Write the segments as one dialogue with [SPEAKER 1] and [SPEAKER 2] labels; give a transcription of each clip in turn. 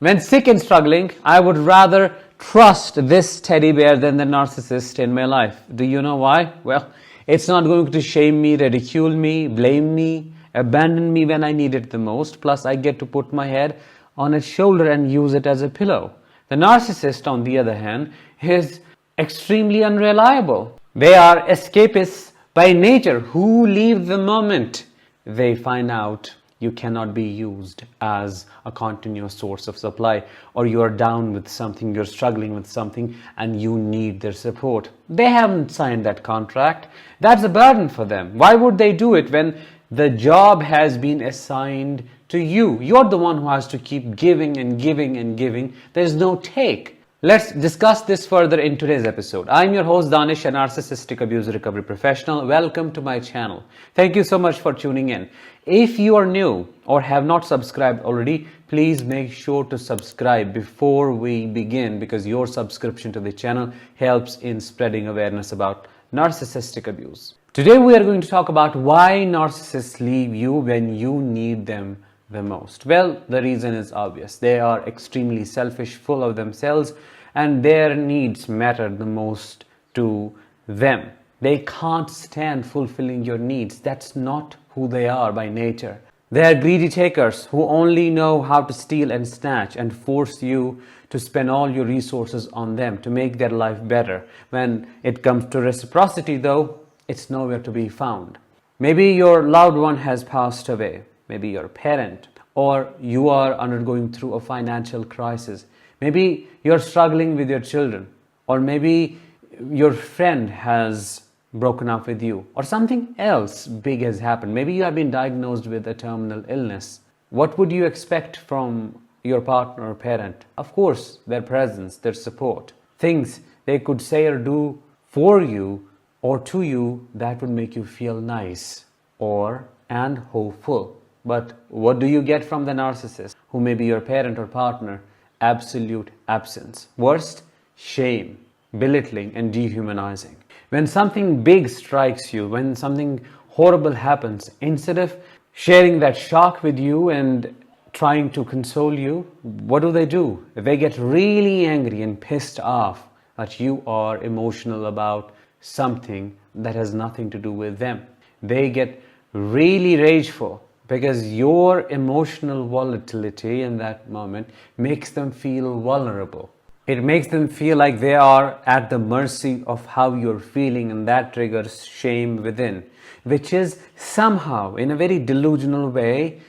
[SPEAKER 1] When sick and struggling, I would rather trust this teddy bear than the narcissist in my life. Do you know why? Well, it's not going to shame me, ridicule me, blame me, abandon me when I need it the most. Plus, I get to put my head on its shoulder and use it as a pillow. The narcissist, on the other hand, is extremely unreliable. They are escapists by nature who leave the moment they find out you cannot be used as a continuous source of supply, or you are down with something, you're struggling with something, and you need their support. They haven't signed that contract. That's a burden for them. Why would they do it when the job has been assigned to you? You're the one who has to keep giving and giving and giving. There's no take. Let's discuss this further in today's episode. I'm your host Danish, a narcissistic abuse recovery professional. Welcome to my channel. Thank you so much for tuning in. If you are new or have not subscribed already, please make sure to subscribe before we begin, because your subscription to the channel helps in spreading awareness about narcissistic abuse. Today we are going to talk about why narcissists leave you when you need them the most. Well, the reason is obvious. They are extremely selfish, full of themselves, and their needs matter the most to them. They can't stand fulfilling your needs. That's not who they are by nature. They are greedy takers who only know how to steal and snatch and force you to spend all your resources on them to make their life better. When it comes to reciprocity, though, it's nowhere to be found. Maybe your loved one has passed away. Maybe you're a parent, or you are undergoing through a financial crisis. Maybe you're struggling with your children, or maybe your friend has broken up with you, or something else big has happened. Maybe you have been diagnosed with a terminal illness. What would you expect from your partner or parent? Of course, their presence, their support, things they could say or do for you or to you that would make you feel nice and hopeful. But what do you get from the narcissist, who may be your parent or partner? Absolute absence. Worst, shame, belittling, and dehumanizing. When something big strikes you, when something horrible happens, instead of sharing that shock with you and trying to console you, what do? They get really angry and pissed off that you are emotional about something that has nothing to do with them. They get really rageful because your emotional volatility in that moment makes them feel vulnerable. It makes them feel like they are at the mercy of how you're feeling, and that triggers shame within, which is somehow, in a very delusional way,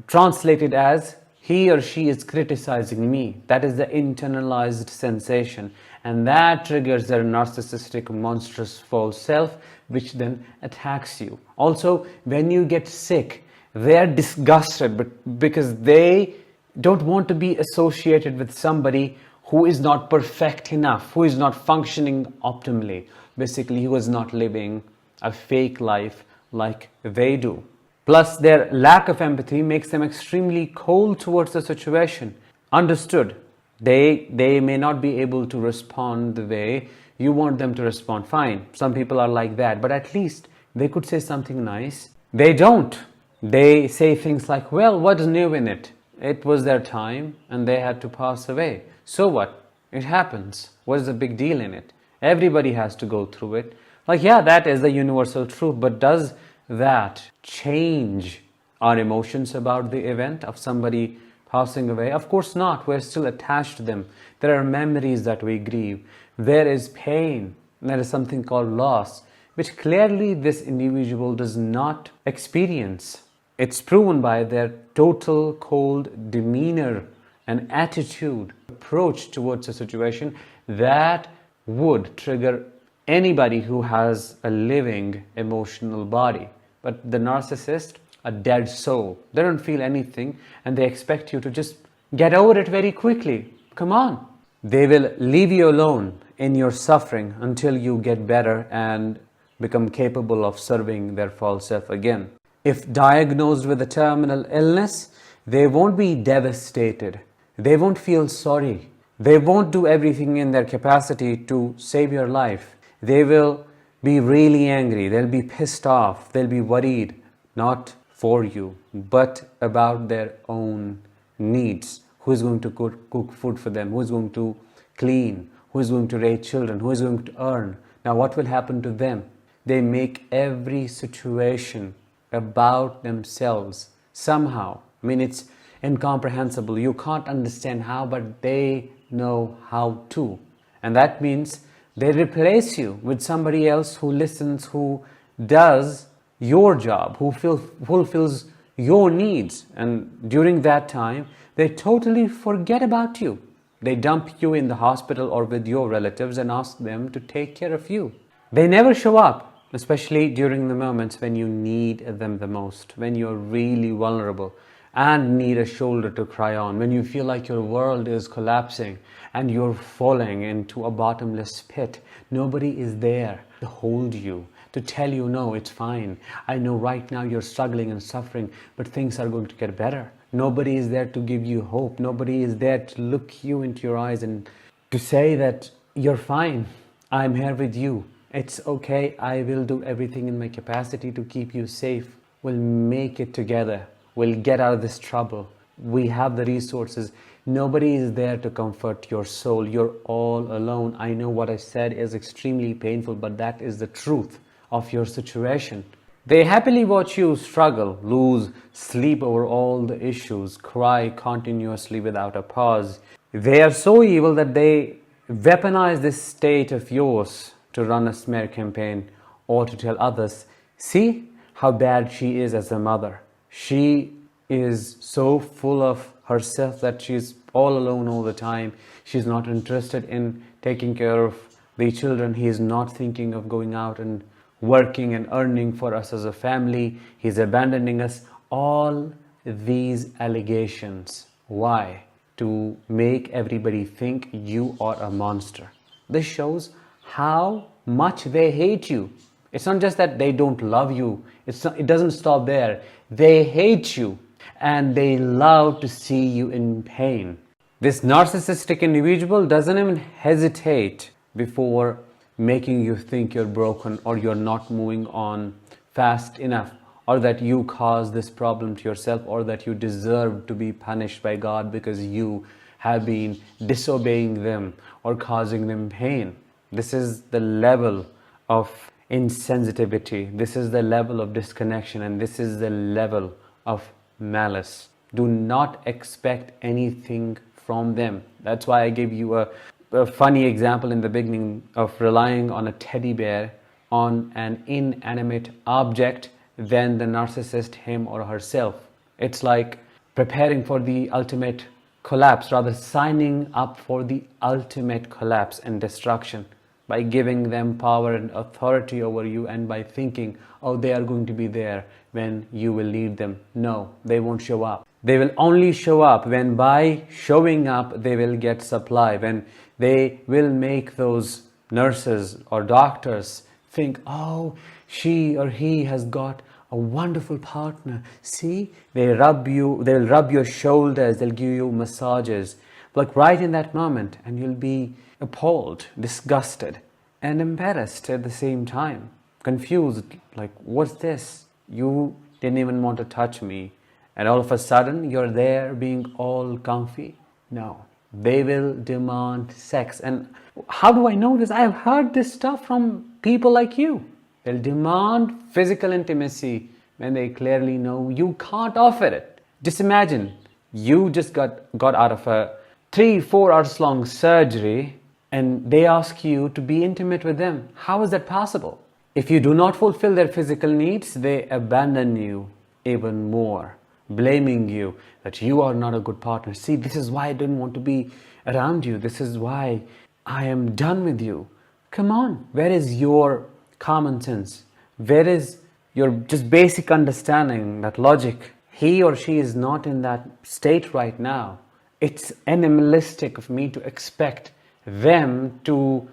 [SPEAKER 1] translated as he or she is criticizing me. That is the internalized sensation, and that triggers their narcissistic, monstrous false self, which then attacks you. Also, when you get sick, they are disgusted because they don't want to be associated with somebody who is not perfect enough, who is not functioning optimally, basically who is not living a fake life like they do. Plus, their lack of empathy makes them extremely cold towards the situation. Understood, they may not be able to respond the way you want them to respond. Fine, some people are like that, but at least they could say something nice. They don't. They say things like, well, what's new in it? It was their time and they had to pass away. So what? It happens. What is the big deal in it? Everybody has to go through it. Like, yeah, that is the universal truth, but does that change our emotions about the event of somebody passing away? Of course not. We're still attached to them. There are memories that we grieve. There is pain. There is something called loss, which clearly this individual does not experience. It's proven by their total cold demeanor and attitude, approach towards a situation that would trigger anybody who has a living emotional body. But the narcissist, a dead soul, they don't feel anything and they expect you to just get over it very quickly. Come on. They will leave you alone in your suffering until you get better and become capable of serving their false self again. If diagnosed with a terminal illness, they won't be devastated. They won't feel sorry. They won't do everything in their capacity to save your life. They will be really angry. They'll be pissed off. They'll be worried, not for you, but about their own needs, Who is going to cook food for them? Who is going to clean? Who is going to raise children? Who is going to earn? Now what will happen to them? They make every situation about themselves somehow. I mean, it's incomprehensible. You can't understand how, but they know how to. And that means they replace you with somebody else who listens, who does your job, who fulfills your needs. And during that time, they totally forget about you. They dump you in the hospital or with your relatives and ask them to take care of you. They never show up, especially during the moments when you need them the most, when you're really vulnerable and need a shoulder to cry on, when you feel like your world is collapsing and you're falling into a bottomless pit. Nobody is there to hold you, to tell you, no, it's fine. I know right now you're struggling and suffering, but things are going to get better. Nobody is there to give you hope. Nobody is there to look you into your eyes and to say that you're fine. I'm here with you. It's okay. I will do everything in my capacity to keep you safe. We'll make it together. We'll get out of this trouble. We have the resources. Nobody is there to comfort your soul. You're all alone. I know what I said is extremely painful, but that is the truth of your situation. They happily watch you struggle, lose sleep over all the issues, cry continuously without a pause. They are so evil that they weaponize this state of yours to run a smear campaign or to tell others, see how bad she is as a mother. She is so full of herself that she's all alone all the time. She's not interested in taking care of the children. He is not thinking of going out and working and earning for us as a family. He's abandoning us. All these allegations. Why? To make everybody think you are a monster. This shows how much they hate you. It's not just that they don't love you. It doesn't stop there. They hate you and they love to see you in pain. This narcissistic individual doesn't even hesitate before making you think you're broken or you're not moving on fast enough, or that you caused this problem to yourself, or that you deserve to be punished by God because you have been disobeying them or causing them pain. This is the level of insensitivity. This is the level of disconnection, and this is the level of malice. Do not expect anything from them. That's why I gave you a funny example in the beginning of relying on a teddy bear, on an inanimate object, than the narcissist, him or herself. It's like preparing for the ultimate collapse, rather signing up for the ultimate collapse and destruction by giving them power and authority over you, and by thinking, oh, they are going to be there when you will need them. No, they won't show up. They will only show up when, by showing up, they will get supply, when they will make those nurses or doctors think, oh, she or he has got a wonderful partner. See, they'll rub your shoulders, they'll give you massages, like right in that moment, and you'll be appalled, disgusted, and embarrassed at the same time, confused, like, what's this? You didn't even want to touch me, and all of a sudden you're there being all comfy. No, they will demand sex. And how do I know this? I've heard this stuff from people like you. They'll demand physical intimacy when they clearly know you can't offer it. Just imagine, you just got out of a 3-4 hours long surgery, and they ask you to be intimate with them. How is that possible? If you do not fulfill their physical needs, they abandon you even more, blaming you that you are not a good partner. See, this is why I didn't want to be around you. This is why I am done with you. Come on, where is your common sense? Where is your just basic understanding, that logic? He or she is not in that state right now. It's animalistic of me to expect them to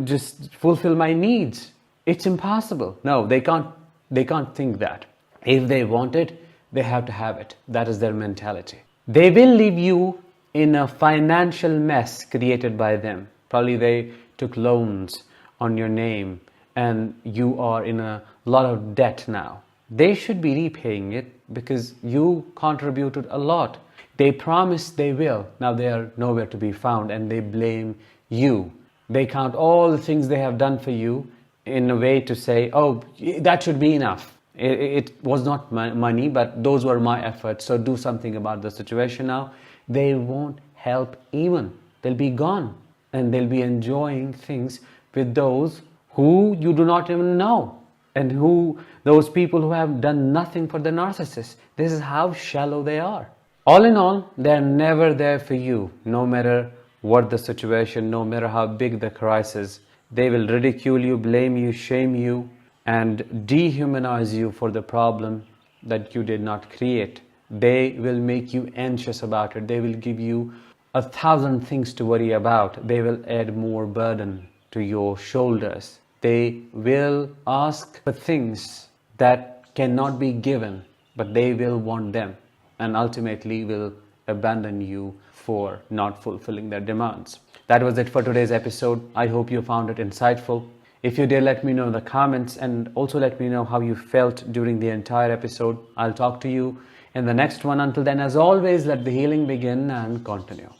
[SPEAKER 1] just fulfill my needs. It's impossible. No, they can't think that. If they want it, they have to have it. That is their mentality. They will leave you in a financial mess created by them. Probably they took loans on your name and you are in a lot of debt now. They should be repaying it because you contributed a lot. They promise they will. Now they are nowhere to be found and they blame you. They count all the things they have done for you in a way to say, oh, that should be enough. It was not my money, but those were my efforts, so do something about the situation now. They won't help even. They'll be gone and they'll be enjoying things with those who you do not even know, and those people who have done nothing for the narcissist. This is how shallow they are. All in all, they're never there for you, no matter what the situation, no matter how big the crisis. They will ridicule you, blame you, shame you, and dehumanize you for the problem that you did not create. They will make you anxious about it. They will give you 1,000 things to worry about. They will add more burden to your shoulders. They will ask for things that cannot be given, but they will want them, and ultimately will abandon you for not fulfilling their demands. That was it for today's episode. I hope you found it insightful. If you did, let me know in the comments, and also let me know how you felt during the entire episode. I'll talk to you in the next one. Until then, as always, let the healing begin and continue.